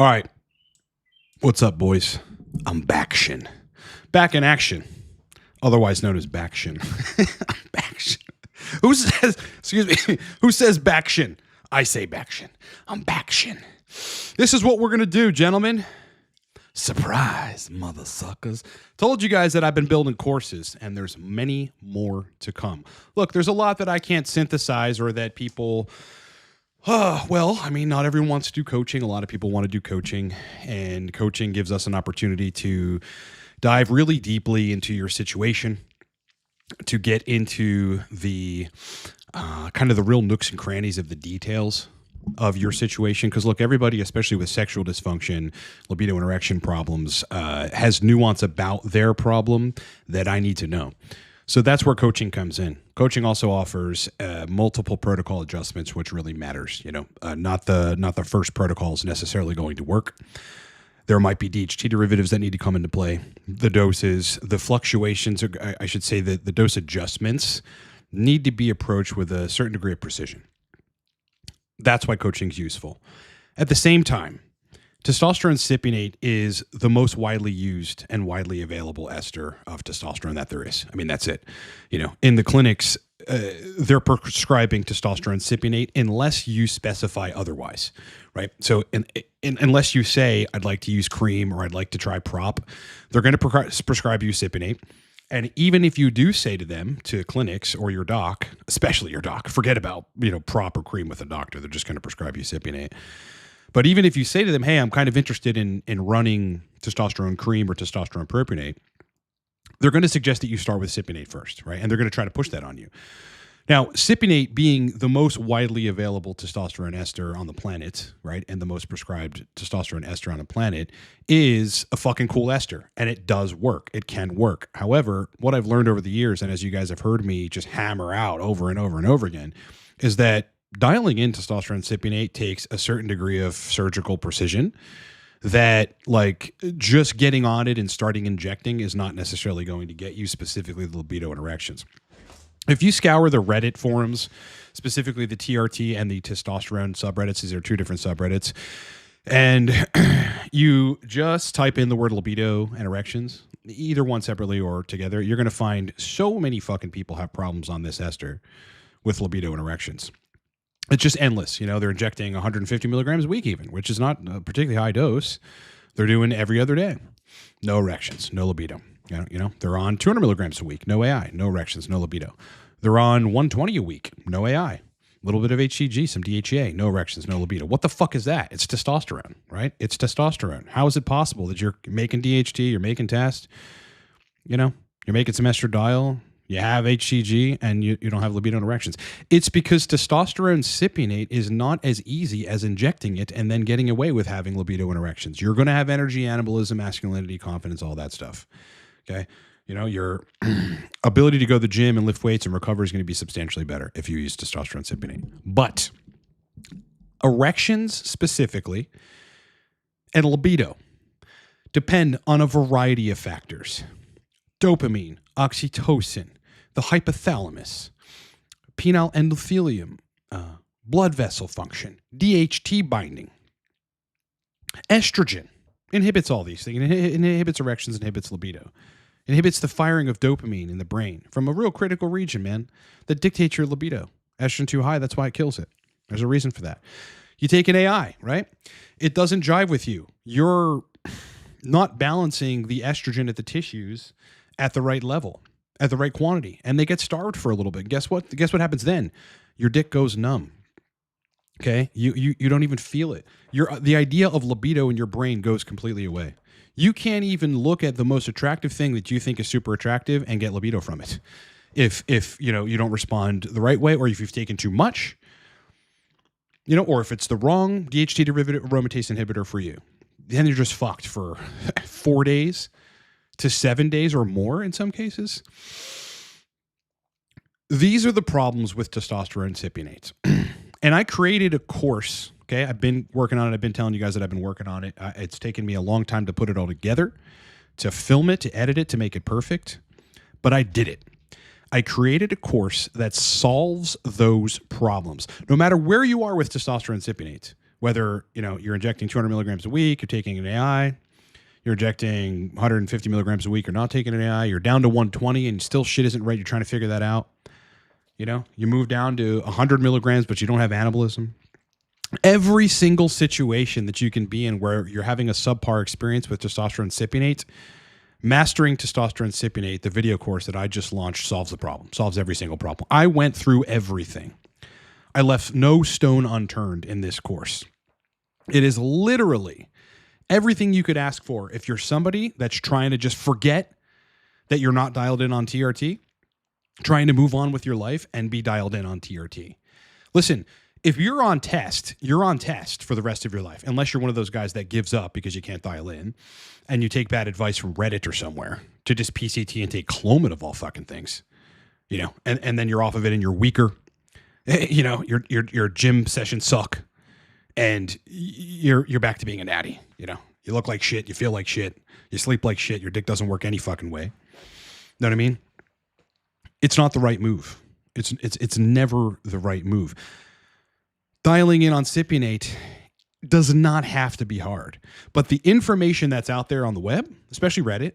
All right. What's up, boys? I'm backshin. Back in action. Otherwise known as backshin. I'm backshin. Who says, excuse me, who says backshin? I say backshin. I'm backshin. This is what we're going to do, gentlemen. Surprise, mother suckers. Told you guys that I've been building courses, and there's many more to come. Look, there's a lot that I can't synthesize or that people... not everyone wants to do coaching. A lot of people want to do coaching, and coaching gives us an opportunity to dive really deeply into your situation, to get into the kind of the real nooks and crannies of the details of your situation. Because look, everybody, especially with sexual dysfunction, libido and erection problems, has nuance about their problem that I need to know. So that's where coaching comes in. Coaching also offers multiple protocol adjustments, which really matters. You know, not the first protocol is necessarily going to work. There might be DHT derivatives that need to come into play. The doses, the fluctuations, I should say that the dose adjustments need to be approached with a certain degree of precision. That's why coaching is useful. At the same time, testosterone cypionate is the most widely used and widely available ester of testosterone that there is. I mean, that's it. You know, in the clinics, they're prescribing testosterone cypionate unless you specify otherwise, right? So unless you say, I'd like to use cream or I'd like to try prop, they're going to prescribe you cypionate. And even if you do say to them, to clinics or your doc, especially your doc, forget about, prop or cream with a doctor. They're just going to prescribe you cypionate. But even if you say to them, hey, I'm kind of interested in running testosterone cream or testosterone propionate, they're going to suggest that you start with cypionate first, right? And they're going to try to push that on you. Now, cypionate being the most widely available testosterone ester on the planet, right, and the most prescribed testosterone ester on the planet, is a fucking cool ester, and it does work. It can work. However, what I've learned over the years, and as you guys have heard me just hammer out over and over and over again, is that dialing in testosterone cypionate takes a certain degree of surgical precision that, like, just getting on it and starting injecting is not necessarily going to get you specifically the libido and erections. If you scour the Reddit forums, specifically the TRT and the testosterone subreddits, these are two different subreddits, and you just type in the word libido and erections, either one separately or together, you're going to find so many fucking people have problems on this ester with libido and erections. It's just endless. They're injecting 150 milligrams a week even, which is not a particularly high dose. They're doing every other day. No erections, no libido. They're on 200 milligrams a week, no AI, no erections, no libido. They're on 120 a week, no AI. A little bit of HCG, some DHEA, no erections, no libido. What the fuck is that? It's testosterone, right? It's testosterone. How is it possible that you're making DHT, you're making test, you're making some estradiol, you have HCG, and you don't have libido and erections? It's because testosterone cypionate is not as easy as injecting it and then getting away with having libido and erections. You're going to have energy, anabolism, masculinity, confidence, all that stuff. Okay. Your ability to go to the gym and lift weights and recover is going to be substantially better if you use testosterone cypionate. But erections specifically and libido depend on a variety of factors. Dopamine, oxytocin, the hypothalamus, penile endothelium, blood vessel function, DHT binding. Estrogen inhibits all these things. It inhibits erections, inhibits libido. It inhibits the firing of dopamine in the brain from a real critical region, man, that dictates your libido. Estrogen too high, that's why it kills it. There's a reason for that. You take an AI, right? It doesn't jive with you. You're not balancing the estrogen at the tissues at the right level, at the right quantity, and they get starved for a little bit. Guess what? Guess what happens then? Your dick goes numb. Okay, you don't even feel it. The idea of libido in your brain goes completely away. You can't even look at the most attractive thing that you think is super attractive and get libido from it. If you don't respond the right way, or if you've taken too much, or if it's the wrong DHT derivative aromatase inhibitor for you, then you're just fucked for 4 days to 7 days or more in some cases. These are the problems with testosterone cypionate. And I created a course, okay? I've been working on it. I've been telling you guys that I've been working on it. It's taken me a long time to put it all together, to film it, to edit it, to make it perfect. But I did it. I created a course that solves those problems. No matter where you are with testosterone cypionate, Whether, you're injecting 200 milligrams a week, you're taking an AI, you're injecting 150 milligrams a week or not taking an AI, you're down to 120 and still shit isn't right. You're trying to figure that out. You move down to 100 milligrams, but you don't have anabolism. Every single situation that you can be in where you're having a subpar experience with testosterone cypionate, Mastering Testosterone Cypionate, the video course that I just launched, solves the problem, solves every single problem. I went through everything. I left no stone unturned in this course. It is literally everything you could ask for if you're somebody that's trying to just forget that you're not dialed in on TRT, trying to move on with your life and be dialed in on TRT. Listen, if you're on test for the rest of your life, unless you're one of those guys that gives up because you can't dial in and you take bad advice from Reddit or somewhere to just PCT and take Clomid of all fucking things, and then you're off of it and you're weaker, your gym sessions suck and you're back to being a natty, you look like shit, you feel like shit, you sleep like shit, your dick doesn't work any fucking way. Know what I mean? It's not the right move. It's never the right move. Dialing in on Cypionate does not have to be hard, but the information that's out there on the web, especially Reddit,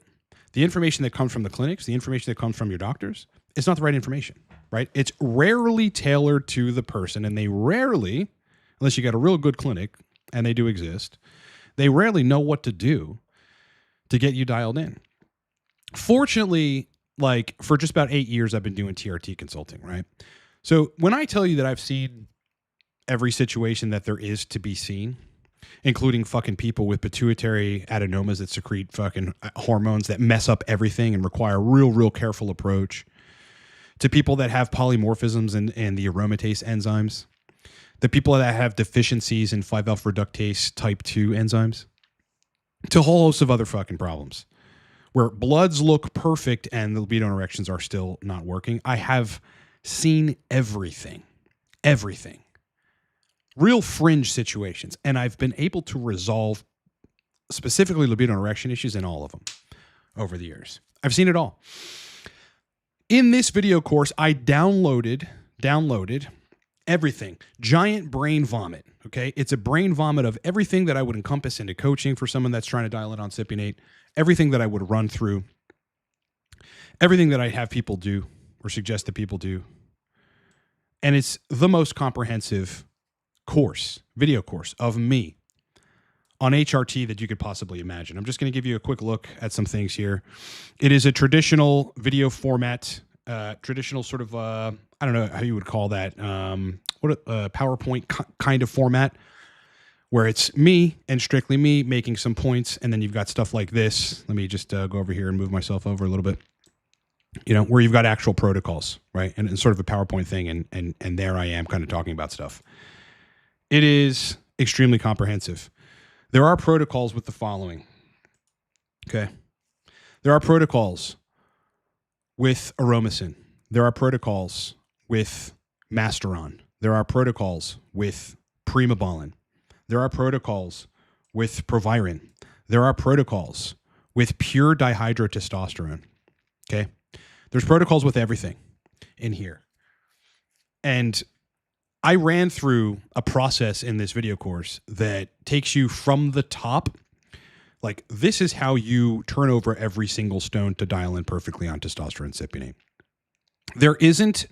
the information that comes from the clinics, the information that comes from your doctors, it's not the right information, right? It's rarely tailored to the person, and they rarely, unless you got a real good clinic, and they do exist, they rarely know what to do to get you dialed in. Fortunately, for just about 8 years, I've been doing TRT consulting, right? So when I tell you that I've seen every situation that there is to be seen, including fucking people with pituitary adenomas that secrete fucking hormones that mess up everything and require a real careful approach, to people that have polymorphisms in the aromatase enzymes, the people that have deficiencies in 5-alpha reductase type 2 enzymes, to a whole host of other fucking problems where bloods look perfect and the libido and erections are still not working. I have seen everything. Real fringe situations. And I've been able to resolve specifically libido and erection issues in all of them over the years. I've seen it all. In this video course, I downloaded everything. Giant brain vomit, okay? It's a brain vomit of everything that I would encompass into coaching for someone that's trying to dial in on Cypionate, everything that I would run through, everything that I have people do or suggest that people do. And it's the most comprehensive video course of me on HRT that you could possibly imagine. I'm just going to give you a quick look at some things here. It is a traditional video format, traditional sort of, I don't know how you would call that, PowerPoint kind of format, where it's me and strictly me making some points, and then you've got stuff like this. Let me just go over here and move myself over a little bit. Where you've got actual protocols, right? And sort of a PowerPoint thing, and there I am kind of talking about stuff. It is extremely comprehensive. There are protocols with the following. Okay. There are protocols with Aromacin. There are protocols with Masteron. There are protocols with Primobolan. There are protocols with Proviron. There are protocols with pure dihydrotestosterone. Okay. There's protocols with everything in here. And I ran through a process in this video course that takes you from the top. Like, this is how you turn over every single stone to dial in perfectly on testosterone cypionate. There isn't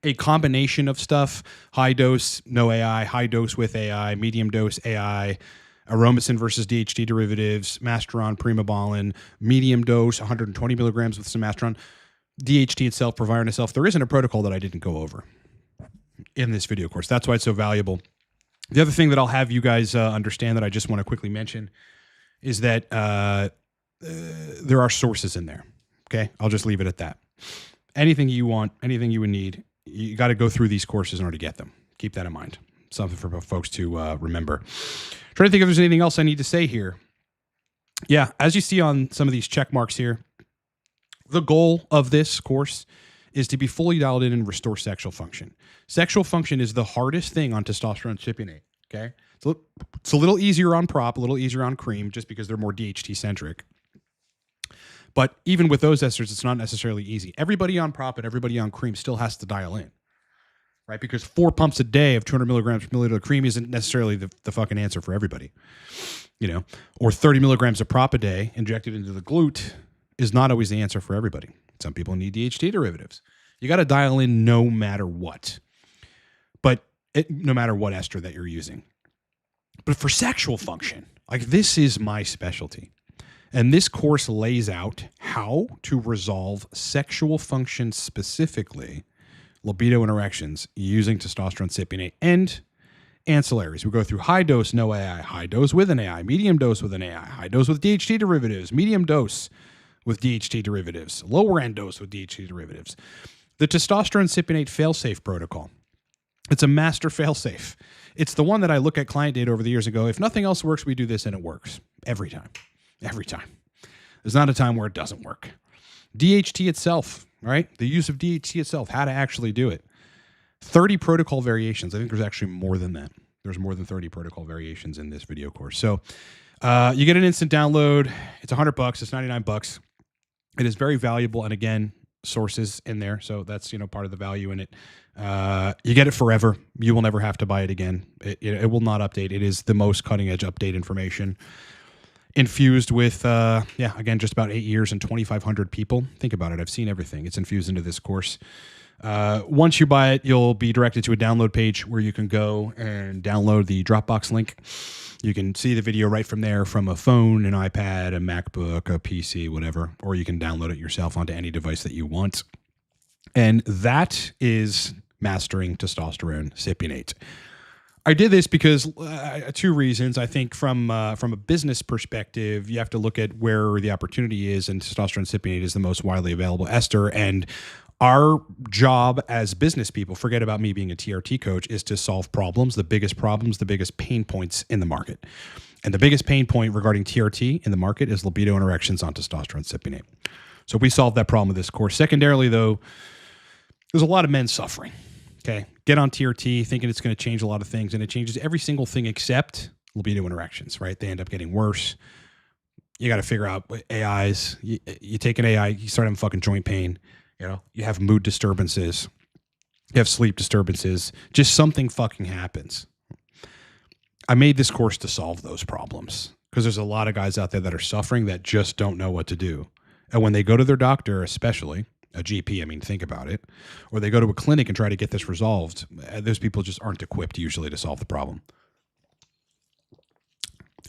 a combination of stuff, high dose, no AI, high dose with AI, medium dose AI, Aromacin versus DHT derivatives, Masteron, Primobolan, medium dose, 120 milligrams with some Masteron, DHT itself, Proviron itself. There isn't a protocol that I didn't go over in this video course. That's why it's so valuable. The other thing that I'll have you guys understand that I just want to quickly mention is that there are sources in there. Okay. I'll just leave it at that. Anything you want, anything you would need, you got to go through these courses in order to get them. Keep that in mind. Something for folks to remember. Trying to think if there's anything else I need to say here. Yeah. As you see on some of these check marks here, the goal of this course is to be fully dialed in and restore sexual function. Sexual function is the hardest thing on testosterone cypionate, okay? It's a little easier on prop, a little easier on cream, just because they're more DHT-centric. But even with those esters, it's not necessarily easy. Everybody on prop and everybody on cream still has to dial in. right? Because 4 pumps a day of 200 milligrams per milliliter of cream isn't necessarily the fucking answer for everybody, you know, or 30 milligrams of prop a day injected into the glute is not always the answer for everybody. Some people need DHT derivatives. You got to dial in no matter what, no matter what ester that you're using. But for sexual function, like this is my specialty. And this course lays out how to resolve sexual function, specifically libido and erections, using testosterone, cypionate, and ancillaries. We go through high dose, no AI, high dose with an AI, medium dose with an AI, high dose with DHT derivatives, medium dose with DHT derivatives, lower end dose with DHT derivatives. The testosterone cypionate failsafe protocol. It's a master failsafe. It's the one that I look at client data over the years and go, if nothing else works, we do this and it works. Every time. Every time. There's not a time where it doesn't work. DHT itself, right? The use of DHT itself, how to actually do it. 30 protocol variations. I think there's actually more than that. There's more than 30 protocol variations in this video course. So you get an instant download. It's $100. It's $99. It is very valuable. And again, sources in there. So that's, part of the value in it. You get it forever. You will never have to buy it again. It will not update. It is the most cutting edge update information. Infused with, again, just about 8 years and 2,500 people. Think about it. I've seen everything. It's infused into this course. Once you buy it, you'll be directed to a download page where you can go and download the Dropbox link. You can see the video right from there from a phone, an iPad, a MacBook, a PC, whatever, or you can download it yourself onto any device that you want. And that is mastering testosterone cypionate. I did this because 2 reasons. I think from a business perspective, you have to look at where the opportunity is, and testosterone cypionate is the most widely available ester. And our job as business people, forget about me being a TRT coach, is to solve problems, the biggest pain points in the market. And the biggest pain point regarding TRT in the market is libido and erections on testosterone cypionate. So we solved that problem with this course. Secondarily, though, there's a lot of men suffering. Okay, get on TRT thinking it's going to change a lot of things, and it changes every single thing except libido and erections, right? They end up getting worse. You got to figure out AIs. You take an AI, you start having fucking joint pain. You have mood disturbances. You have sleep disturbances. Just something fucking happens. I made this course to solve those problems because there's a lot of guys out there that are suffering that just don't know what to do. And when they go to their doctor, especially a GP, think about it, or they go to a clinic and try to get this resolved, those people just aren't equipped usually to solve the problem.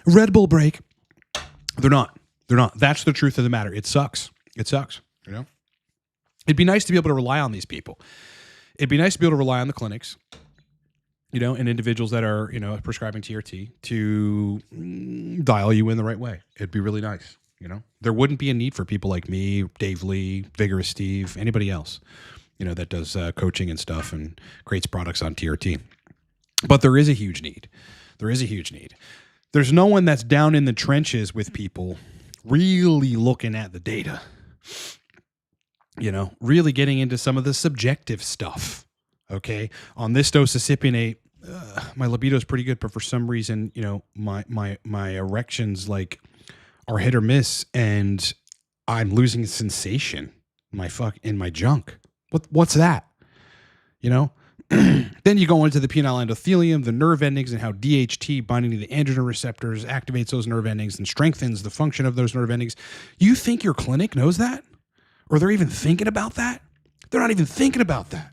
Red Bull break. They're not. That's the truth of the matter. It sucks. It'd be nice to be able to rely on these people. It'd be nice to be able to rely on the clinics, and individuals that are, prescribing TRT to dial you in the right way. It'd be really nice. There wouldn't be a need for people like me, Dave Lee, Vigorous Steve, anybody else, that does coaching and stuff and creates products on TRT. But there is a huge need. There's no one that's down in the trenches with people really looking at the data, really getting into some of the subjective stuff. Okay. On this dose of cypionate, my libido is pretty good, but for some reason, my erections are hit or miss, and I'm losing sensation in my junk. What's that? Then you go into the penile endothelium, the nerve endings, and how DHT binding to the androgen receptors activates those nerve endings and strengthens the function of those nerve endings. You think your clinic knows that? Or they're even thinking about that? They're not even thinking about that.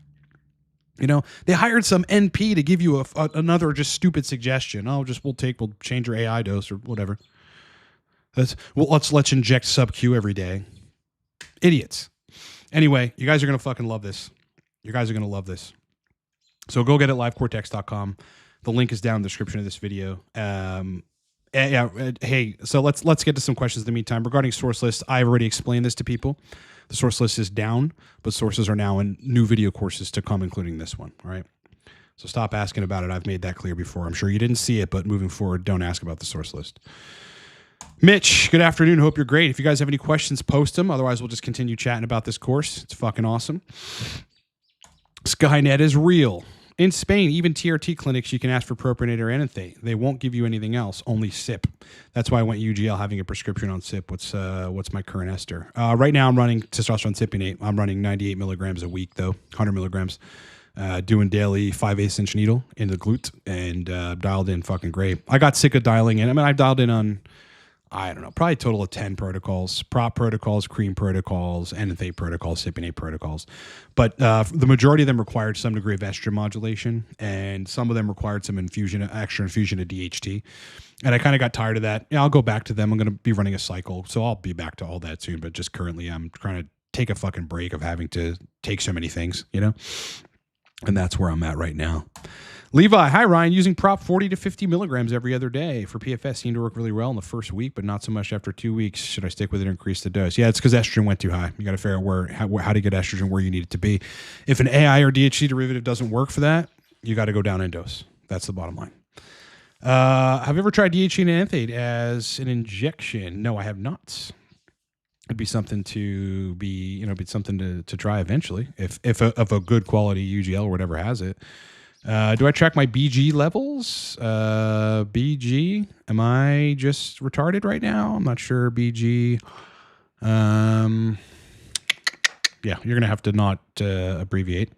They hired some NP to give you another just stupid suggestion. We'll change your AI dose or whatever. Let's inject sub-Q every day. Idiots. Anyway, you guys are going to fucking love this. So go get it, livecortex.com. The link is down in the description of this video. Hey, so let's get to some questions in the meantime. Regarding source lists, I've already explained this to people. The source list is down, but sources are now in new video courses to come, including this one, all right? So stop asking about it. I've made that clear before. I'm sure you didn't see it, but moving forward, don't ask about the source list. Mitch, good afternoon. Hope you're great. If you guys have any questions, post them. Otherwise, we'll just continue chatting about this course. It's fucking awesome. Skynet is real. In Spain, even TRT clinics, you can ask for propionate or enanthate. They won't give you anything else, only SIP. That's why I went UGL having a prescription on SIP. What's my current ester? Right now, I'm running testosterone cypionate. I'm running 98 milligrams a week, though, 100 milligrams. doing daily 5/8 inch needle in the glute, and dialed in fucking great. I got sick of dialing in. I mean, I've dialed in on, I don't know, probably a total of 10 protocols: prop protocols, cream protocols, NFA protocols, Cypionate protocols. But the majority of them required some degree of estrogen modulation, and some of them required some extra infusion of DHT. And I kind of got tired of that. Yeah, I'll go back to them. I'm going to be running a cycle, so I'll be back to all that soon. But just currently, I'm trying to take a fucking break of having to take so many things, you know? And that's where I'm at right now. Levi, hi Ryan, using prop 40 to 50 milligrams every other day for PFS seemed to work really well in the first week, but not so much after 2 weeks. Should I stick with it or increase the dose? Yeah, it's because estrogen went too high. You got to figure out how to get estrogen where you need it to be. If an AI or DHT derivative doesn't work for that, you got to go down in dose. That's the bottom line. Have you ever tried DHT and anthate as an injection? No, I have not. It'd be something to try eventually if a good quality UGL or whatever has it. Do I track my BG levels? BG, am I just retarded right now? I'm not sure. BG. Yeah, you're going to have to not abbreviate.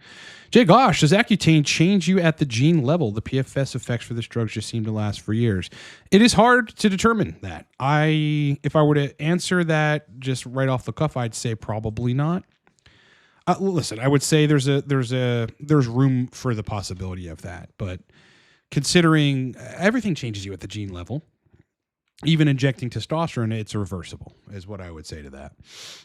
Jay Gosh, does Accutane change you at the gene level? The PFS effects for this drug just seem to last for years. It is hard to determine that. If I were to answer that just right off the cuff, I'd say probably not. Listen, I would say there's room for the possibility of that, but considering everything changes you at the gene level, even injecting testosterone, it's reversible, is what I would say to that.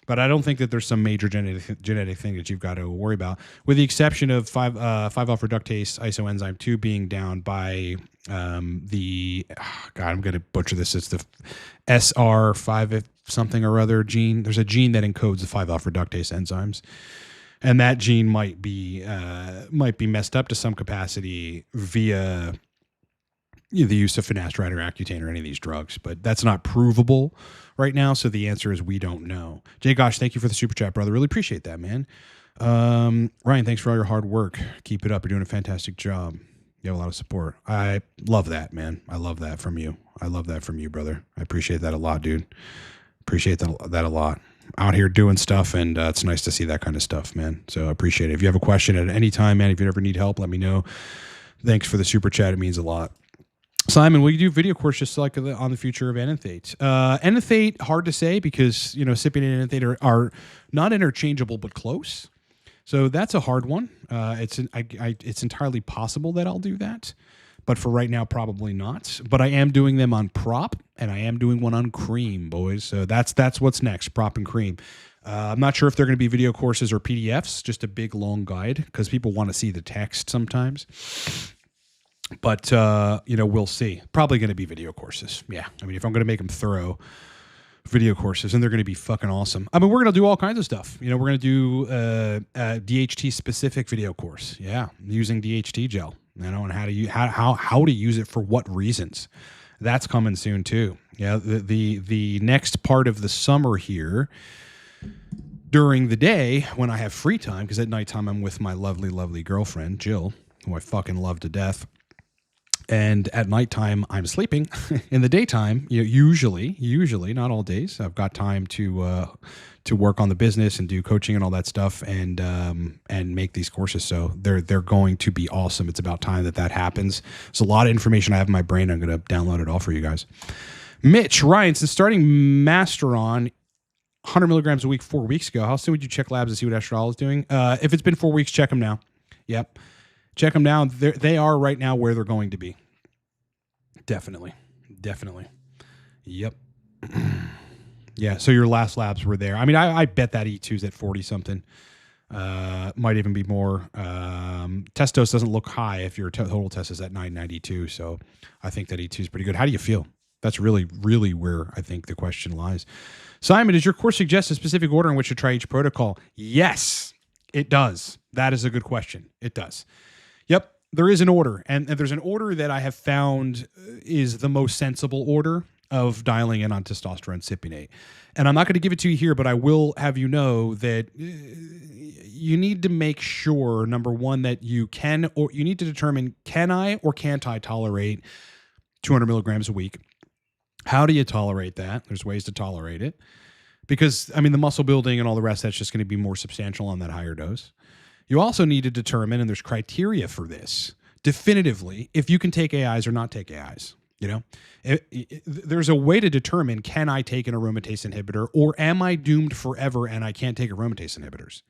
But I don't think that there's some major genetic thing that you've got to worry about, with the exception of 5-alpha reductase isoenzyme 2 being down by I'm going to butcher this. It's the SR5 something or other gene. There's a gene that encodes the 5-alpha reductase enzymes. And that gene might be messed up to some capacity via the use of finasteride or Accutane or any of these drugs, but that's not provable right now. So the answer is we don't know. Jay Gosh, thank you for the super chat, brother. Really appreciate that, man. Ryan, thanks for all your hard work. Keep it up. You're doing a fantastic job. You have a lot of support. I love that, man. I love that from you. I love that from you, brother. I appreciate that a lot, dude. Appreciate that a lot. Out here doing stuff, and it's nice to see that kind of stuff, man. So I appreciate it. If you have a question at any time, man, if you ever need help, let me know. Thanks for the super chat. It means a lot. Simon, will you do video course just like on the future of enanthate? Enanthate, hard to say because, Cypionate and enanthate are not interchangeable, but close. So that's a hard one. It's entirely possible that I'll do that. But for right now, probably not. But I am doing them on prop, and I am doing one on cream, boys. So that's what's next, prop and cream. I'm not sure if they're going to be video courses or PDFs, just a big, long guide, because people want to see the text sometimes. But, we'll see. Probably going to be video courses. Yeah. I mean, if I'm going to make them thorough video courses, and they're going to be fucking awesome. I mean, we're going to do all kinds of stuff. We're going to do a DHT-specific video course. Yeah. Using DHT gel. And how to use it for what reasons. That's coming soon too. Yeah, the next part of the summer here, during the day when I have free time, because at nighttime I'm with my lovely, lovely girlfriend Jill, who I fucking love to death. And at nighttime I'm sleeping. In the daytime, usually, not all days, I've got time to work on the business and do coaching and all that stuff, and make these courses. So they're going to be awesome. It's about time that happens. There's a lot of information I have in my brain. I'm going to download it all for you guys. Mitch, Ryan, since starting Masteron 100 milligrams a week 4 weeks ago, how soon would you check labs to see what estradiol is doing? If it's been 4 weeks, check them now. Yep. Check them now. They are right now where they're going to be. Definitely. Yep. Yeah, so your last labs were there. I mean, I bet that E2's at 40 something. Might even be more. Testos doesn't look high if your total test is at 992. So I think that E2 is pretty good. How do you feel? That's really, really where I think the question lies. Simon, does your course suggest a specific order in which to try each protocol? Yes, it does. That is a good question. It does. Yep, there is an order. And there's an order that I have found is the most sensible order of dialing in on testosterone cypionate. And I'm not going to give it to you here, but I will have you know that you need to make sure, number one, that you need to determine, can I or can't I tolerate 200 milligrams a week? How do you tolerate that? There's ways to tolerate it. Because, I mean, the muscle building and all the rest, that's just going to be more substantial on that higher dose. You also need to determine, and there's criteria for this, definitively, if you can take AIs or not take AIs. You know, there's a way to determine, can I take an aromatase inhibitor, or am I doomed forever and I can't take aromatase inhibitors?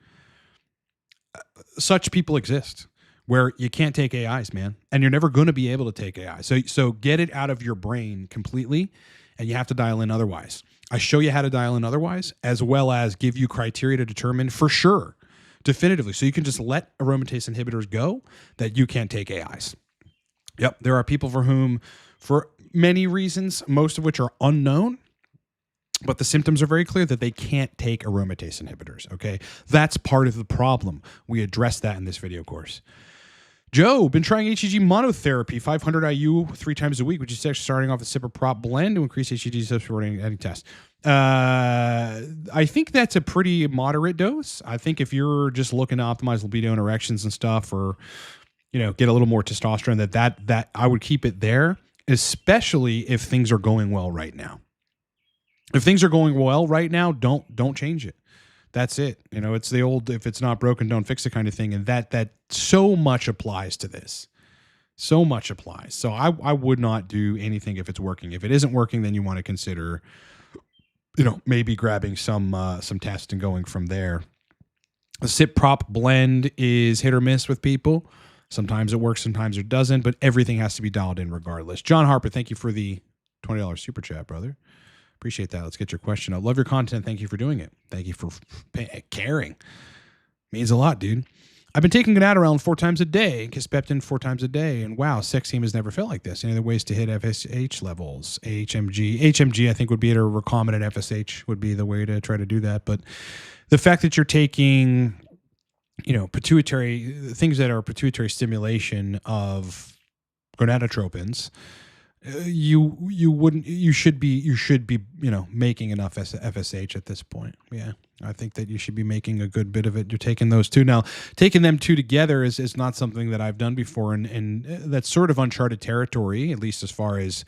Such people exist where you can't take AIs, man, and you're never going to be able to take AI. So get it out of your brain completely, and you have to dial in otherwise. I show you how to dial in otherwise, as well as give you criteria to determine for sure, definitively, so you can just let aromatase inhibitors go, that you can't take AIs. Yep, there are people for whom, for many reasons, most of which are unknown, but the symptoms are very clear, that they can't take aromatase inhibitors, okay? That's part of the problem. We address that in this video course. Joe, been trying HCG monotherapy, 500 IU 3 times a week, which is actually starting off the Ciprop blend to increase HCG supporting any test. I think that's a pretty moderate dose. I think if you're just looking to optimize libido and erections and stuff, or, you know, get a little more testosterone, that I would keep it there, especially if things are going well right now. If things are going well right now, don't change it. That's it. You know, it's the old, if it's not broken, don't fix it kind of thing. And that so much applies to this. So much applies. So I would not do anything if it's working. If it isn't working, then you want to consider, you know, maybe grabbing some tests and going from there. The Cypionate blend is hit or miss with people. Sometimes it works, sometimes it doesn't, but everything has to be dialed in regardless. John Harper, thank you for the $20 super chat, brother. Appreciate that. Let's get your question. I love your content. Thank you for doing it. Thank you for caring. Means a lot, dude. I've been taking Adderall 4 times a day, Kisspeptin 4 times a day, and wow, sex team has never felt like this. Any other ways to hit FSH levels? HMG, I think, would be at a recombinant FSH would be the way to try to do that. But the fact that you're taking, you know, pituitary things that are pituitary stimulation of gonadotropins, you should be, you know, making enough FSH at this point. Yeah. I think that you should be making a good bit of it. You're taking those two. Now, taking them two together is not something that I've done before. And that's sort of uncharted territory, at least as far as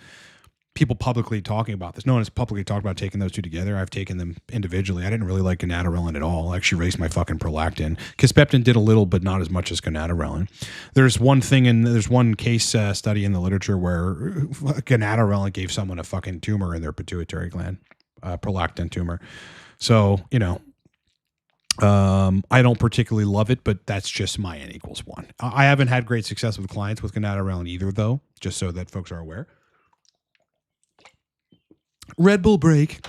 people publicly talking about this. No one has publicly talked about taking those two together. I've taken them individually. I didn't really like gonadotropin at all. I actually raised my fucking prolactin. Kisspeptin did a little, but not as much as gonadotropin. There's one thing, and there's one case study in the literature where gonadotropin gave someone a fucking tumor in their pituitary gland, prolactin tumor. So, you know, I don't particularly love it, but that's just my N equals 1. I haven't had great success with clients with gonadotropin either, though, just so that folks are aware. Red Bull break.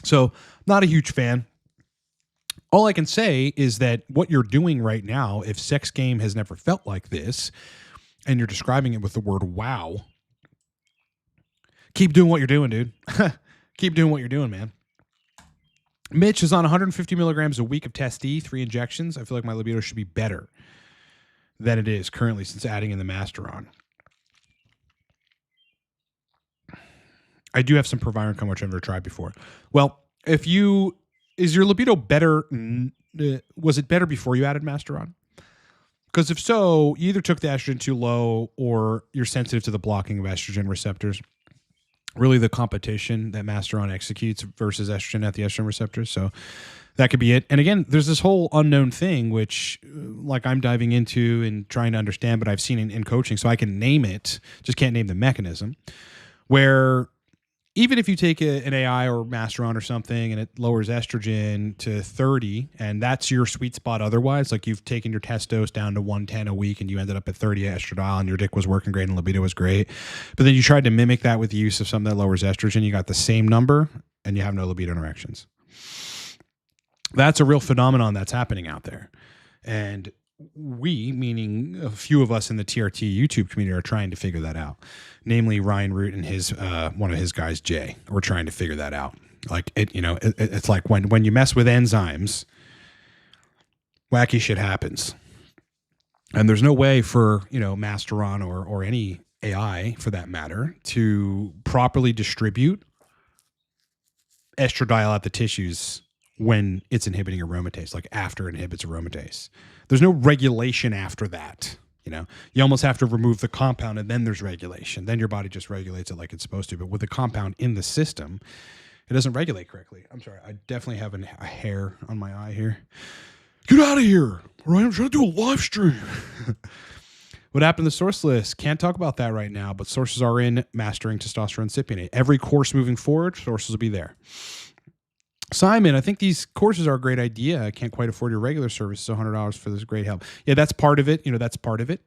So, not a huge fan. All I can say is that what you're doing right now, if sex game has never felt like this, and you're describing it with the word wow, keep doing what you're doing, dude. Keep doing what you're doing, man. Mitch is on 150 milligrams a week of Test-D, 3 injections. I feel like my libido should be better than it is currently since adding in the Masteron. I do have some Proviron, which I've never tried before. Well, is your libido better? Was it better before you added Masteron? Because if so, you either took the estrogen too low or you're sensitive to the blocking of estrogen receptors. Really the competition that Masteron executes versus estrogen at the estrogen receptors. So that could be it. And again, there's this whole unknown thing, which like I'm diving into and trying to understand, but I've seen in coaching, so I can name it, just can't name the mechanism, where even if you take an AI or Masteron or something and it lowers estrogen to 30 and that's your sweet spot otherwise, like you've taken your test dose down to 110 a week and you ended up at 30 estradiol and your dick was working great and libido was great, but then you tried to mimic that with the use of something that lowers estrogen, you got the same number and you have no libido erections. That's a real phenomenon that's happening out there. And we, meaning a few of us in the TRT YouTube community, are trying to figure that out. Namely, Ryan Root and his one of his guys, Jay. We're trying to figure that out. Like it's like when you mess with enzymes, wacky shit happens. And there's no way for Masteron or any AI for that matter to properly distribute estradiol at the tissues when it's inhibiting aromatase, like after it inhibits aromatase. There's no regulation after that. You almost have to remove the compound and then there's regulation. Then your body just regulates it like it's supposed to. But with the compound in the system, it doesn't regulate correctly. I'm sorry. I definitely have a hair on my eye here. Get out of here. All right, I'm trying to do a live stream. What happened to the source list? Can't talk about that right now, but sources are in Mastering Testosterone Cypionate. Every course moving forward, sources will be there. Simon, I think these courses are a great idea. I can't quite afford your regular service, so $100 for this great help. Yeah, that's part of it. That's part of it.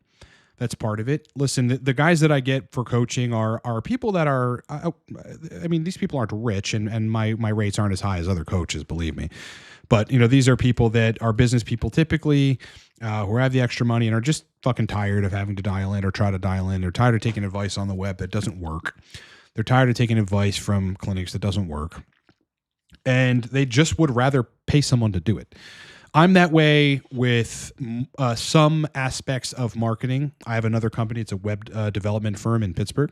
That's part of it. Listen, the guys that I get for coaching are people that are, I mean, these people aren't rich, and my rates aren't as high as other coaches, believe me. But, these are people that are business people typically, who have the extra money and are just fucking tired of having to dial in or try to dial in. They're tired of taking advice on the web that doesn't work. They're tired of taking advice from clinics that doesn't work. And they just would rather pay someone to do it. I'm that way with some aspects of marketing. I have another company. It's a web development firm in Pittsburgh.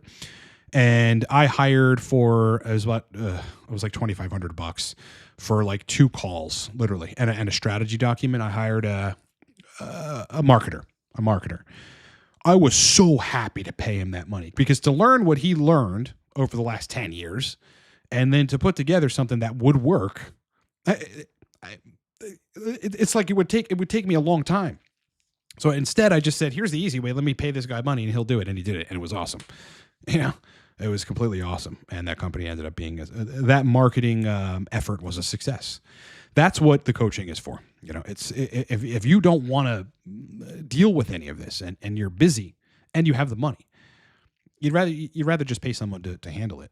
And I hired for, it was like $2,500 for like 2 calls, literally, and a strategy document. I hired a marketer. I was so happy to pay him that money, because to learn what he learned over the last 10 years and then to put together something that would work, it's like it would take me a long time. So instead I just said, here's the easy way. Let me pay this guy money and he'll do it. And he did it. And it was awesome. It was completely awesome. And that company ended up being, that marketing effort was a success. That's what the coaching is for. It's, if you don't want to deal with any of this and you're busy and you have the money, you'd rather just pay someone to handle it.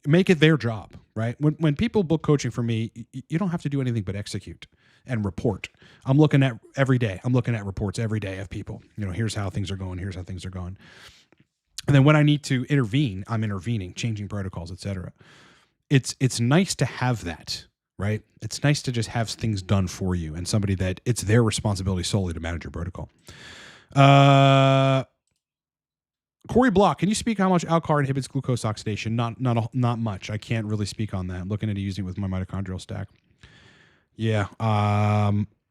Make it their job, right? When people book coaching for me, you don't have to do anything but execute and report. I'm looking at every day. I'm looking at reports every day of people. Here's how things are going. Here's how things are going. And then when I need to intervene, I'm intervening, changing protocols, etc. It's nice to have that, right? It's nice to just have things done for you and somebody that it's their responsibility solely to manage your protocol. Corey Block, can you speak how much Alcar inhibits glucose oxidation? Not much. I can't really speak on that. I'm looking into using it with my mitochondrial stack. Yeah.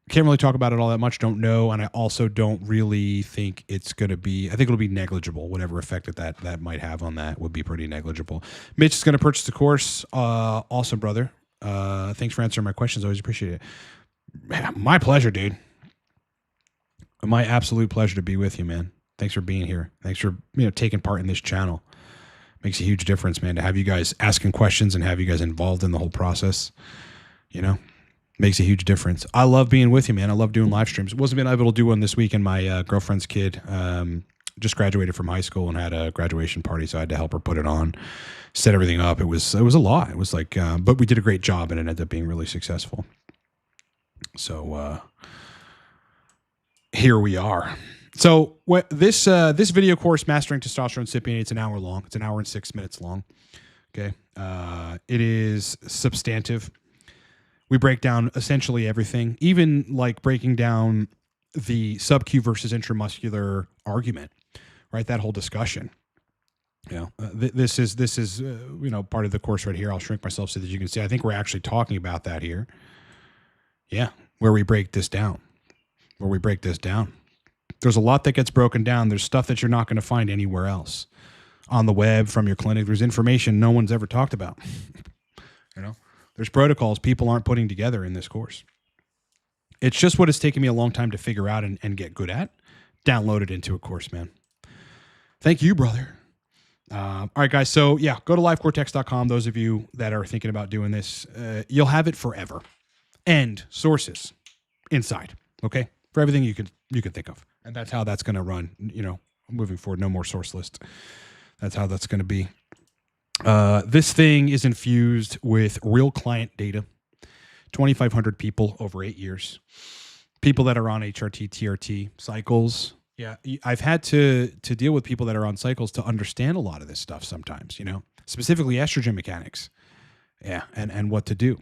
Can't really talk about it all that much. Don't know. And I also don't really think it's going to be, I think it'll be negligible. Whatever effect that might have on that would be pretty negligible. Mitch is going to purchase the course. Awesome, brother. Thanks for answering my questions. Always appreciate it. My pleasure, dude. My absolute pleasure to be with you, man. Thanks for being here. Thanks for taking part in this channel. Makes a huge difference, man, to have you guys asking questions and have you guys involved in the whole process. Makes a huge difference. I love being with you, man. I love doing live streams. Wasn't been able to do one this weekend. My girlfriend's kid just graduated from high school and had a graduation party, so I had to help her put it on, set everything up. It was a lot. It was like, but we did a great job and it ended up being really successful. So here we are. So this video course, Mastering Testosterone Cypionate, it's an hour long. It's an hour and 6 minutes long. Okay. It is substantive. We break down essentially everything, even like breaking down the sub-Q versus intramuscular argument, right? That whole discussion. This is part of the course right here. I'll shrink myself so that you can see. I think we're actually talking about that here. Yeah, where we break this down. There's a lot that gets broken down. There's stuff that you're not going to find anywhere else on the web, from your clinic. There's information no one's ever talked about. There's protocols people aren't putting together in this course. It's just what it's taken me a long time to figure out and get good at. Download it into a course, man. Thank you, brother. All right, guys. So yeah, go to livecortex.com. Those of you that are thinking about doing this, you'll have it forever. And sources inside. Okay. For everything you can think of. And that's how that's going to run, moving forward. No more source list. That's how that's going to be. This thing is infused with real client data, 2,500 people over 8 years, people that are on HRT, TRT cycles. Yeah. I've had to deal with people that are on cycles to understand a lot of this stuff sometimes, specifically estrogen mechanics. Yeah. And what to do.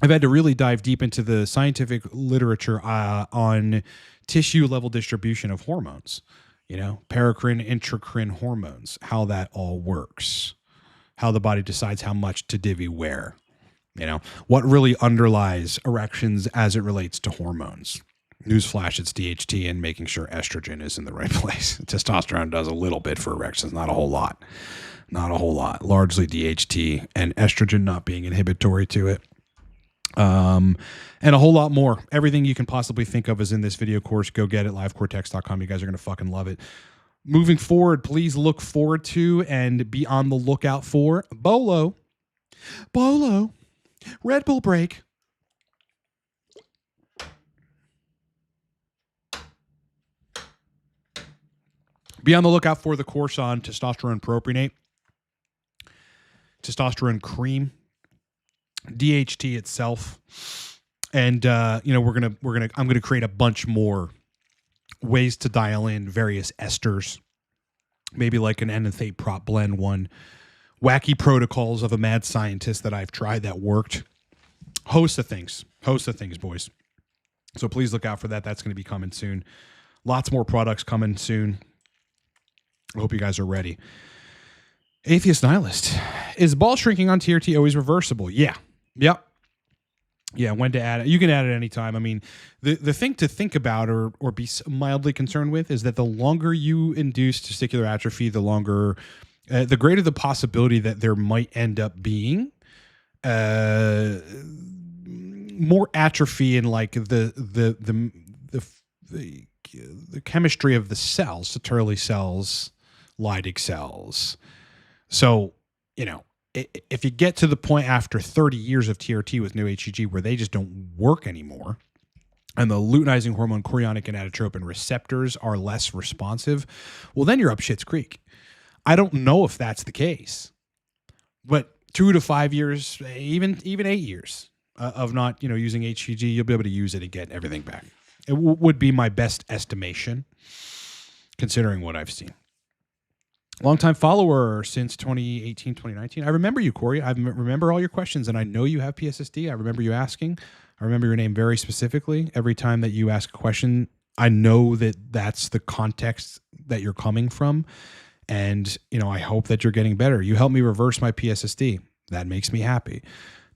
I've had to really dive deep into the scientific literature on tissue level distribution of hormones, paracrine, intracrine hormones, how that all works, how the body decides how much to divvy where, what really underlies erections as it relates to hormones. Newsflash, it's DHT and making sure estrogen is in the right place. Testosterone does a little bit for erections, not a whole lot. Largely DHT and estrogen not being inhibitory to it. And a whole lot more. Everything you can possibly think of is in this video course. Go get it, livecortex.com. You guys are going to fucking love it. Moving forward, please look forward to and be on the lookout for Bolo, Red Bull break. Be on the lookout for the course on testosterone propionate, testosterone cream, DHT itself, and I'm gonna create a bunch more ways to dial in various esters, maybe like an enanthate prop blend one, wacky protocols of a mad scientist that I've tried that worked, host of things, boys. So please look out for that. That's going to be coming soon. Lots more products coming soon. I hope you guys are ready. Atheist Nihilist. Is ball shrinking on TRT always reversible? Yeah. Yep. Yeah, when to add it. You can add it anytime. I mean, the thing to think about or be mildly concerned with is that the longer you induce testicular atrophy, the greater the possibility that there might end up being more atrophy in like the chemistry of the cells, Sertoli cells, Leydig cells. So, if you get to the point after 30 years of TRT with no HCG where they just don't work anymore, and the luteinizing hormone chorionic gonadotropin receptors are less responsive, well, then you're up shit's creek. I don't know if that's the case, but 2 to 5 years, even 8 years of not, using HCG, you'll be able to use it and get everything back. It would be my best estimation, considering what I've seen. Longtime follower since 2018, 2019. I remember you, Corey. I remember all your questions, and I know you have PSSD. I remember you asking. I remember your name very specifically. Every time that you ask a question, I know that that's the context that you're coming from, and I hope that you're getting better. You helped me reverse my PSSD. That makes me happy.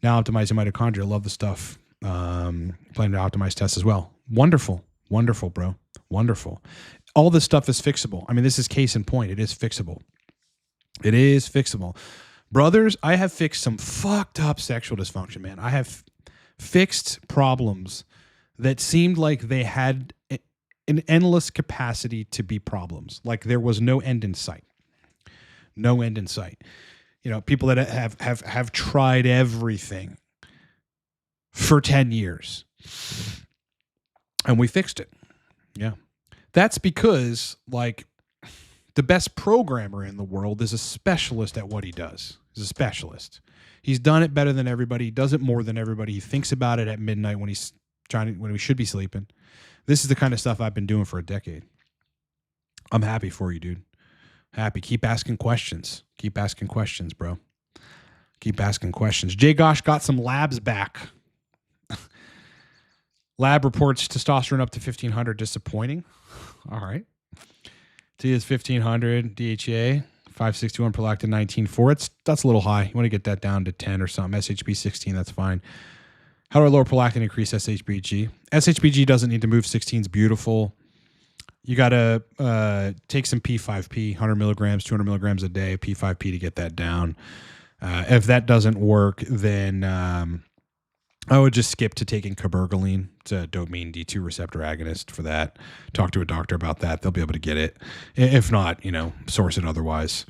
Now optimizing mitochondria. Love the stuff. Planning to optimize tests as well. Wonderful, bro. Wonderful. All this stuff is fixable. I mean, this is case in point. It is fixable. Brothers, I have fixed some fucked up sexual dysfunction, man. I have fixed problems that seemed like they had an endless capacity to be problems. Like there was no end in sight. People that have tried everything for 10 years. And we fixed it. Yeah. That's because, like, the best programmer in the world is a specialist at what he does. He's a specialist. He's done it better than everybody. He does it more than everybody. He thinks about it at midnight when when we should be sleeping. This is the kind of stuff I've been doing for a decade. I'm happy for you, dude. Happy. Keep asking questions. Keep asking questions, bro. Keep asking questions. Jay Gosh got some labs back. Lab reports testosterone up to 1,500. Disappointing. All right. T is 1,500. DHEA 561. Prolactin 19.4. That's a little high. You want to get that down to 10 or something. SHB 16. That's fine. How do I lower prolactin and increase SHBG? SHBG doesn't need to move. 16 is beautiful. You got to take some P5P, 100 milligrams, 200 milligrams a day, P5P to get that down. If that doesn't work, then I would just skip to taking cabergoline. It's a dopamine D2 receptor agonist for that. Talk to a doctor about that. They'll be able to get it. If not, source it otherwise.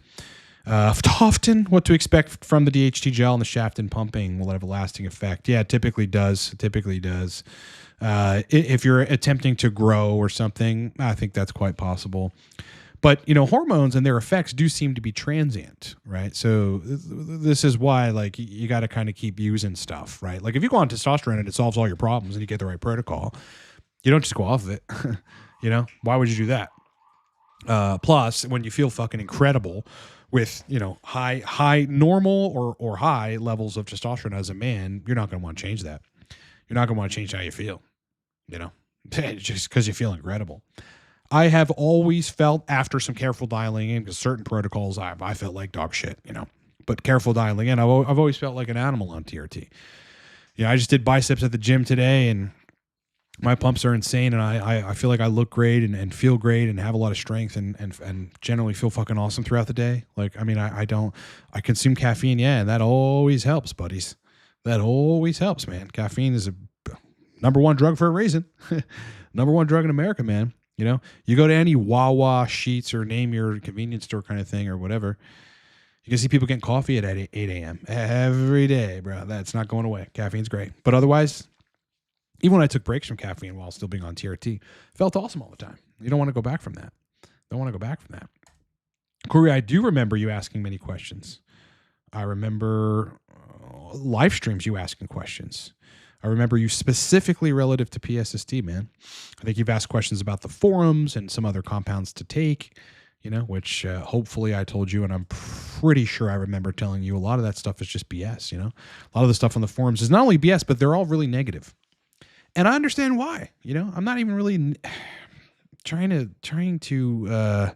Often, what to expect from the DHT gel and the shaft and pumping? Will it have a lasting effect? Yeah, it typically does. If you're attempting to grow or something, I think that's quite possible. But, hormones and their effects do seem to be transient, right? So this is why, like, you got to kind of keep using stuff, right? Like, if you go on testosterone and it solves all your problems and you get the right protocol, you don't just go off of it. Why would you do that? Plus, when you feel fucking incredible with, high normal or high levels of testosterone as a man, you're not going to want to change that. You're not going to want to change how you feel, just because you feel incredible. I have always felt, after some careful dialing in, because certain protocols I felt like dog shit, but careful dialing in, I've always felt like an animal on TRT. I just did biceps at the gym today, and my pumps are insane, and I feel like I look great and feel great and have a lot of strength and generally feel fucking awesome throughout the day. Like, I mean, I consume caffeine, yeah, and that always helps, buddies. That always helps, man. Caffeine is a number one drug for a reason. Number one drug in America, man. You know, you go to any Wawa, Sheetz, or name your convenience store kind of thing or whatever, you can see people getting coffee at 8 a.m. every day, bro. That's not going away. Caffeine's great. But otherwise, even when I took breaks from caffeine while still being on TRT, felt awesome all the time. You don't want to go back from that. Don't want to go back from that. Corey, I do remember you asking many questions. I remember live streams you asking questions. I remember you specifically relative to PSSD, man. I think you've asked questions about the forums and some other compounds to take, you know, which hopefully I told you, and I'm pretty sure I remember telling you a lot of that stuff is just BS, you know. A lot of the stuff on the forums is not only BS, but they're all really negative. And I understand why, you know. I'm not even really trying to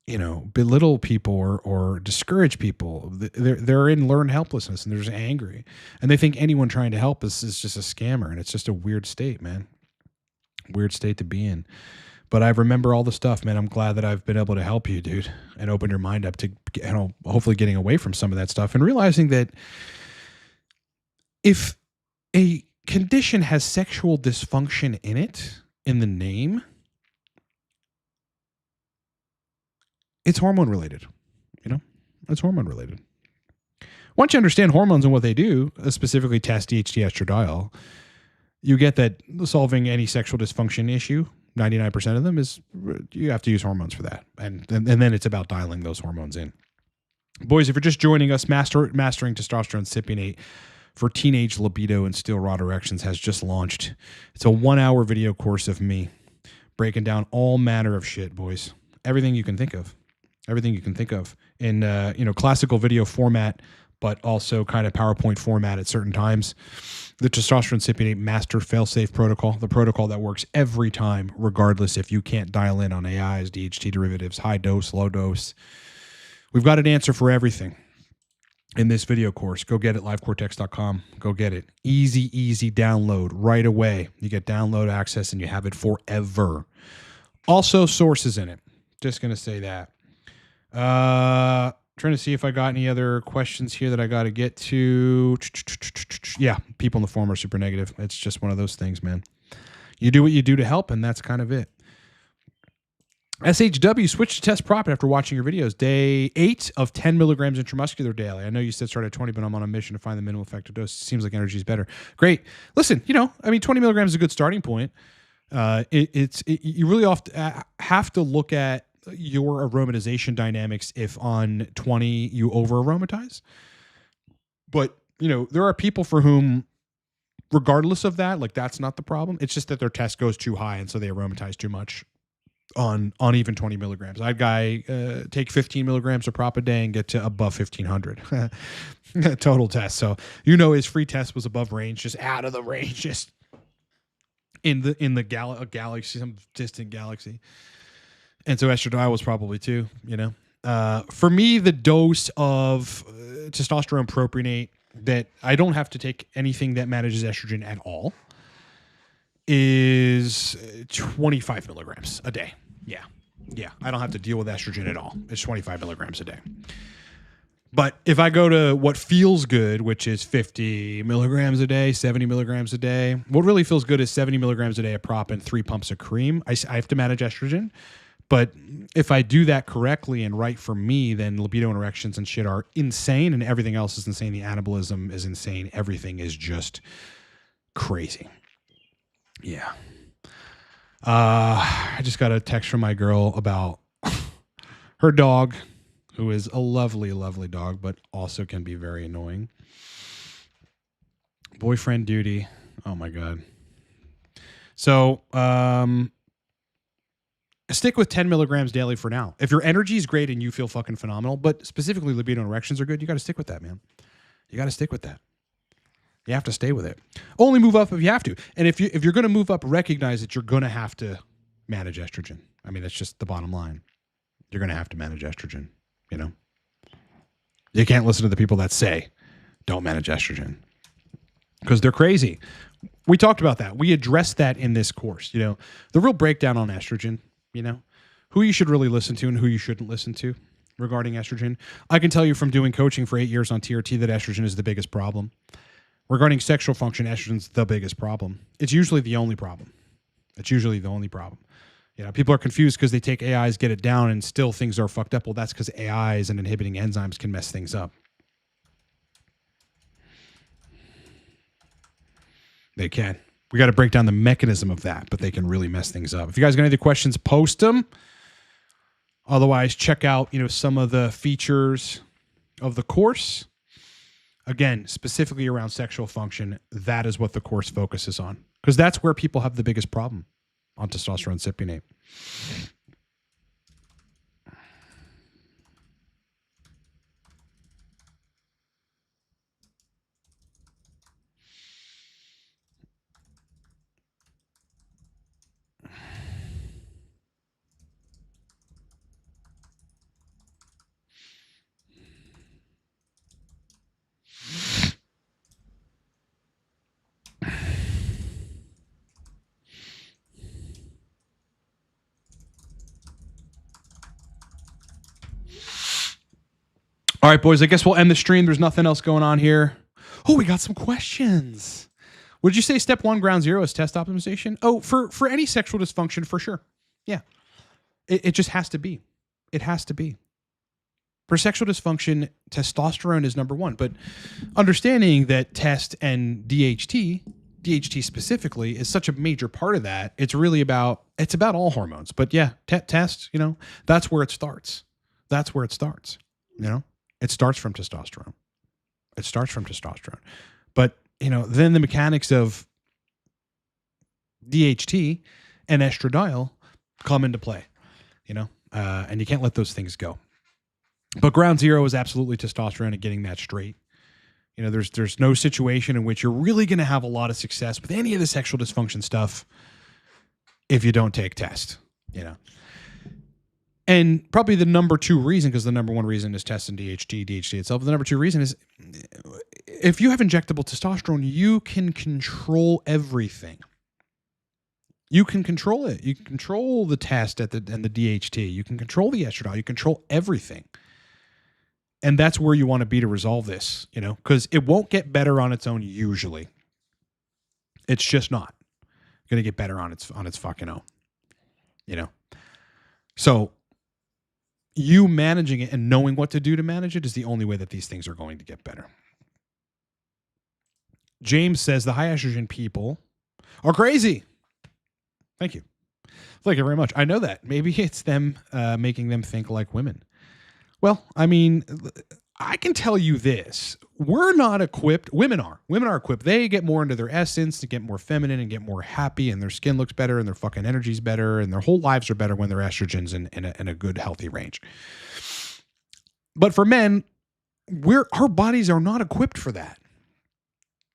you know, belittle people or discourage people. They're in learned helplessness and they're just angry. And they think anyone trying to help is just a scammer. And it's just a weird state, man. Weird state to be in. But I remember all the stuff, man. I'm glad that I've been able to help you, dude, and open your mind up to, you know, hopefully getting away from some of that stuff and realizing that if a condition has sexual dysfunction in it, in the name, it's hormone related, you know, it's hormone related. Once you understand hormones and what they do, specifically test DHT estradiol, you get that solving any sexual dysfunction issue, 99% of them is you have to use hormones for that. And then it's about dialing those hormones in. Boys, if you're just joining us, Mastering Testosterone Cypionate for Teenage Libido and Steel Rod Erections has just launched. It's a 1-hour video course of me breaking down all manner of shit, boys. Everything you can think of. Everything you can think of in, you know, classical video format, but also kind of PowerPoint format at certain times. The Testosterone Cypionate Master Failsafe Protocol, the protocol that works every time, regardless if you can't dial in on AIs, DHT derivatives, high dose, low dose. We've got an answer for everything in this video course. Go get it, livecortex.com. Go get it. Easy download right away. You get download access and you have it forever. Also, sources in it. Just going to say that. Trying to see if I got any other questions here that I got to get to. Yeah, people in the forum are super negative. It's just one of those things, man. You do what you do to help, and that's kind of it. SHW, switch to test prop after watching your videos. Day 8 of 10 milligrams intramuscular daily. I know you said start at 20, but I'm on a mission to find the minimal effective dose. Seems like energy is better. Great. Listen, you know, I mean, 20 milligrams is a good starting point. You really have to look at your aromatization dynamics if on 20 you over aromatize. But, you know, there are people for whom, regardless of that, like that's not the problem. It's just that their test goes too high and so they aromatize too much on even 20 milligrams. I'd take 15 milligrams of prop a day and get to above 1500 total test. So, you know, his free test was above range, just out of the range, just in the galaxy, some distant galaxy. And so estradiol was probably too, you know. For me, the dose of testosterone propionate that I don't have to take anything that manages estrogen at all is 25 milligrams a day. Yeah. I don't have to deal with estrogen at all. It's 25 milligrams a day. But if I go to what feels good, which is 50 milligrams a day, 70 milligrams a day, what really feels good is 70 milligrams a day of prop and 3 pumps of cream. I have to manage estrogen. But if I do that correctly and right for me, then libido and erections and shit are insane and everything else is insane. The anabolism is insane. Everything is just crazy. Yeah. I just got a text from my girl about her dog, who is a lovely, lovely dog, but also can be very annoying. Boyfriend duty. Oh, my God. So, stick with 10 milligrams daily for now. If your energy is great and you feel fucking phenomenal, but specifically libido and erections are good, you got to stick with that, man. You got to stick with that. You have to stay with it. Only move up if you have to. And if you're going to move up, recognize that you're going to have to manage estrogen. I mean, that's just the bottom line. You're going to have to manage estrogen, you know? You can't listen to the people that say, don't manage estrogen, because they're crazy. We talked about that. We addressed that in this course, you know, the real breakdown on estrogen, you know, who you should really listen to and who you shouldn't listen to regarding estrogen. I can tell you from doing coaching for 8 years on TRT that estrogen is the biggest problem. Regarding sexual function, estrogen's the biggest problem. It's usually the only problem. People are confused because they take AIs, get it down, and still things are fucked up. Well, that's because AIs and inhibiting enzymes can mess things up. They can. We got to break down the mechanism of that, but they can really mess things up. If you guys got any other questions, post them. Otherwise, check out, some of the features of the course. Again, specifically around sexual function, that is what the course focuses on. Because that's where people have the biggest problem on testosterone cypionate. All right, boys, I guess we'll end the stream. There's nothing else going on here. Oh, we got some questions. Would you say step 1, ground zero, is test optimization? Oh, for any sexual dysfunction, for sure. Yeah. It just has to be. It has to be. For sexual dysfunction, testosterone is number 1. But understanding that test and DHT specifically, is such a major part of that, it's about all hormones. But yeah, test, that's where it starts. It starts from testosterone. But, then the mechanics of DHT and estradiol come into play, and you can't let those things go. But ground zero is absolutely testosterone and getting that straight. There's no situation in which you're really going to have a lot of success with any of the sexual dysfunction stuff if you don't take test, And probably the number 2 reason, because the number 1 reason is test and DHT itself. The number 2 reason is if you have injectable testosterone, you can control everything. You can control it. You can control the test and the DHT. You can control the estradiol. You control everything. And that's where you want to be to resolve this, because it won't get better on its own usually. It's just not going to get better on its fucking own, So you managing it and knowing what to do to manage it is the only way that these things are going to get better. James says the high estrogen people are crazy. Thank you. Thank you very much. I know that. Maybe it's them making them think like women. Well, I mean, I can tell you this. We're not equipped. Women are. Women are equipped. They get more into their essence to get more feminine and get more happy, and their skin looks better and their fucking energy's better and their whole lives are better when their estrogen's in a good, healthy range. But for men, our bodies are not equipped for that.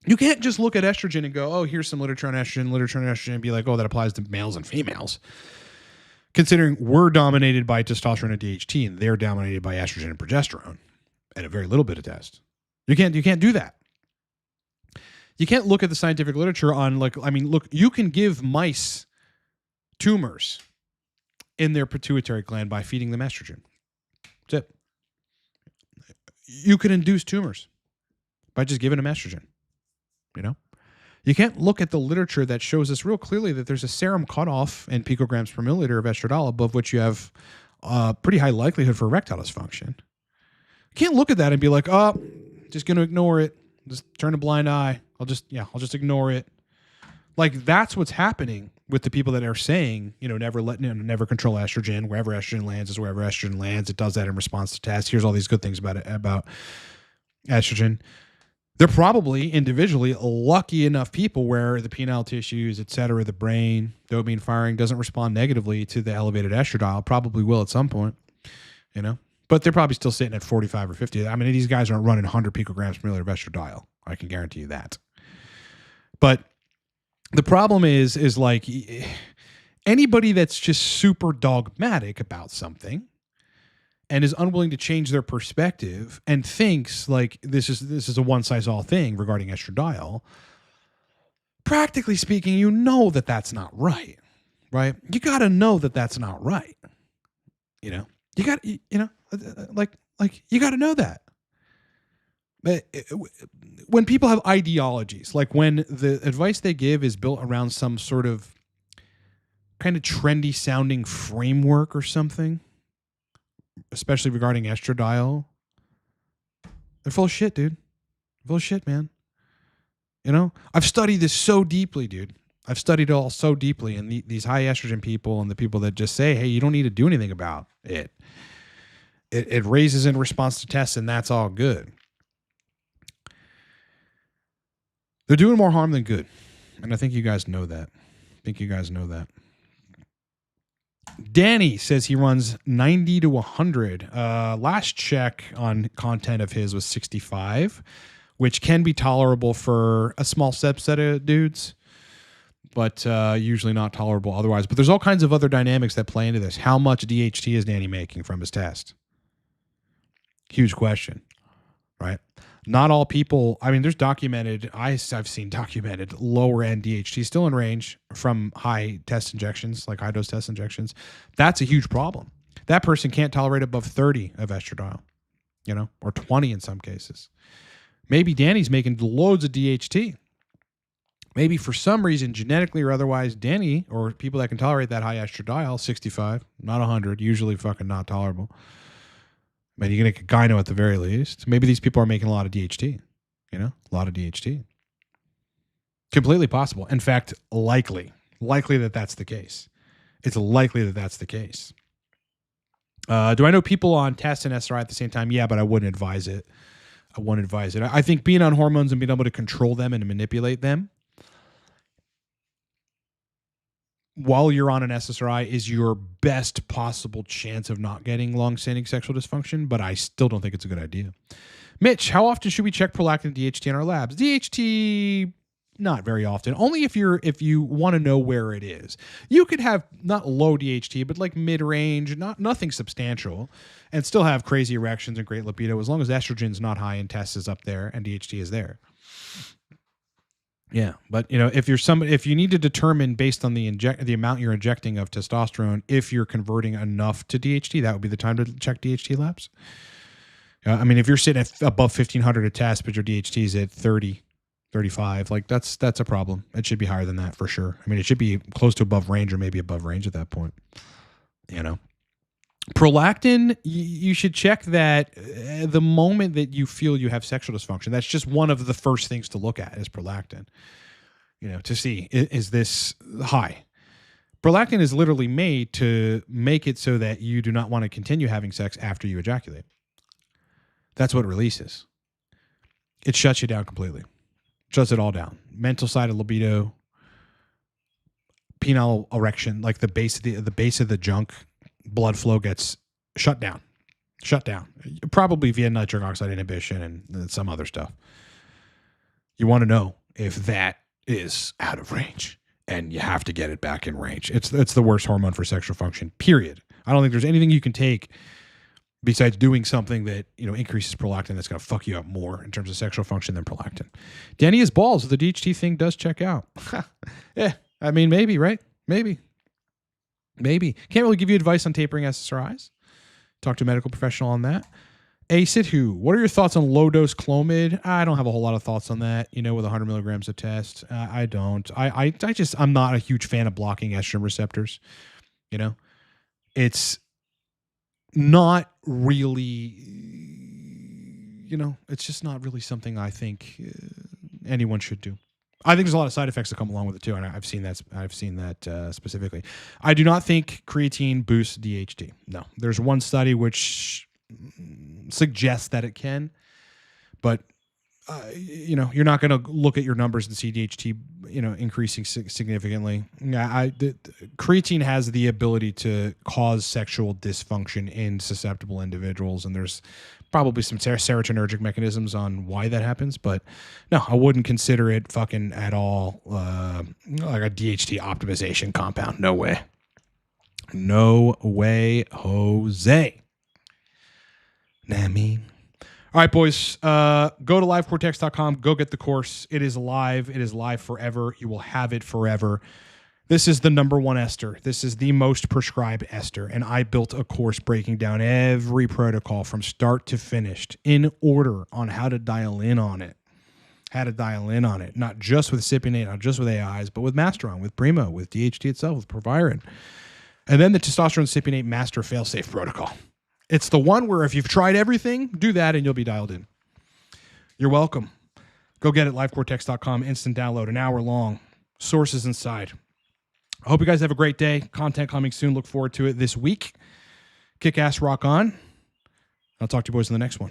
You can't just look at estrogen and go, oh, here's some literature on estrogen, and be like, oh, that applies to males and females. Considering we're dominated by testosterone and DHT, and they're dominated by estrogen and progesterone, and a very little bit of test. You can't do that. You can't look at the scientific literature on look, you can give mice tumors in their pituitary gland by feeding them estrogen. That's it. You can induce tumors by just giving them estrogen. You can't look at the literature that shows us real clearly that there's a serum cutoff in picograms per milliliter of estradiol above which you have a pretty high likelihood for erectile dysfunction. You can't look at that and be like, oh, just going to ignore it. Just turn a blind eye. I'll just ignore it. Like, that's what's happening with the people that are saying, never control estrogen. Wherever estrogen lands is wherever estrogen lands. It does that in response to tests. Here's all these good things about estrogen. They're probably individually lucky enough people where the penile tissues, et cetera, the brain, dopamine firing doesn't respond negatively to the elevated estradiol. Probably will at some point, but they're probably still sitting at 45 or 50. I mean, these guys aren't running 100 picograms per milliliter of estradiol. I can guarantee you that. But the problem is like anybody that's just super dogmatic about something and is unwilling to change their perspective and thinks like this is a one-size-all thing regarding estradiol, practically speaking, that's not right? You got to know that that's not right. You got to know that. But when people have ideologies, like when the advice they give is built around some sort of kind of trendy sounding framework or something, especially regarding estradiol, they're full of shit, dude. Full of shit, man. You know, I've studied this so deeply, dude. I've studied it all so deeply, and these high estrogen people and the people that just say, hey, you don't need to do anything about it. It raises in response to tests, and that's all good. They're doing more harm than good. And I think you guys know that. Danny says he runs 90 to 100. Last check on content of his was 65, which can be tolerable for a small subset of dudes, but usually not tolerable otherwise. But there's all kinds of other dynamics that play into this. How much DHT is Danny making from his test? Huge question, right? Not all people, I mean, there's documented, I've seen documented lower end DHT still in range from high test injections, like high dose test injections. That's a huge problem. That person can't tolerate above 30 of estradiol, you know, or 20 in some cases. Maybe Danny's making loads of DHT. Maybe for some reason, genetically or otherwise, Danny or people that can tolerate that high estradiol, 65, not 100, usually fucking not tolerable. I mean, you're going to get gyno at the very least. Maybe these people are making a lot of DHT, you know, a lot of DHT. Completely possible. In fact, likely that that's the case. It's likely that that's the case. Do I know people on tests and SRI at the same time? Yeah, but I wouldn't advise it. I think being on hormones and being able to control them and manipulate them while you're on an SSRI is your best possible chance of not getting long-standing sexual dysfunction, but I still don't think it's a good idea. Mitch, how often should we check prolactin and DHT in our labs? DHT, not very often. Only if you want to know where it is. You could have not low DHT, but like mid-range, nothing substantial, and still have crazy erections and great libido as long as estrogen's not high and test is up there and DHT is there. Yeah, but you know, if you need to determine based on the amount you're injecting of testosterone, if you're converting enough to DHT, that would be the time to check DHT labs. I mean, if you're sitting at above 1,500 a test, but your DHT is at 30, 35, like that's a problem. It should be higher than that for sure. I mean, it should be close to above range or maybe above range at that point. You know, prolactin, you should check that the moment that you feel you have sexual dysfunction. That's just one of the first things to look at is prolactin, you know, to see, is this high? Prolactin is literally made to make it so that you do not want to continue having sex after you ejaculate. That's what it releases. It shuts you down completely. Shuts it all down. Mental side of libido, penile erection, like the base of the junk, blood flow gets shut down. Probably via nitric oxide inhibition and some other stuff. You want to know if that is out of range, and you have to get it back in range. It's the worst hormone for sexual function, period. I don't think there's anything you can take besides doing something that, you know, increases prolactin that's going to fuck you up more in terms of sexual function than prolactin. Danny has balls. The DHT thing does check out. Yeah, I mean, maybe, right? Maybe. Can't really give you advice on tapering SSRIs. Talk to a medical professional on that. Sidhu, what are your thoughts on low-dose Clomid? I don't have a whole lot of thoughts on that, you know, with 100 milligrams of test. I don't. I'm not a huge fan of blocking estrogen receptors. You know, it's not really, you know, it's just not really something I think anyone should do. I think there's a lot of side effects that come along with it too, and I've seen that specifically. I do not think creatine boosts DHT. No, there's one study which suggests that it can, but you know, you're not going to look at your numbers and see DHT, you know, increasing significantly. Creatine has the ability to cause sexual dysfunction in susceptible individuals, and there's probably some serotonergic mechanisms on why that happens, but no, I wouldn't consider it fucking at all like a DHT optimization compound. No way, Jose. Nah, I mean. All right, boys, go to livecortex.com. Go get the course. It is live. It is live forever. You will have it forever. This is the number one ester. This is the most prescribed ester. And I built a course breaking down every protocol from start to finished in order on how to dial in on it. Not just with Cypionate, not just with AIs, but with Masteron, with Primo, with DHT itself, with Proviron. And then the Testosterone Cypionate Master Failsafe protocol. It's the one where if you've tried everything, do that and you'll be dialed in. You're welcome. Go get it, livecortex.com, instant download, an hour long. Sources inside. I hope you guys have a great day. Content coming soon. Look forward to it this week. Kick ass, rock on. I'll talk to you boys in the next one.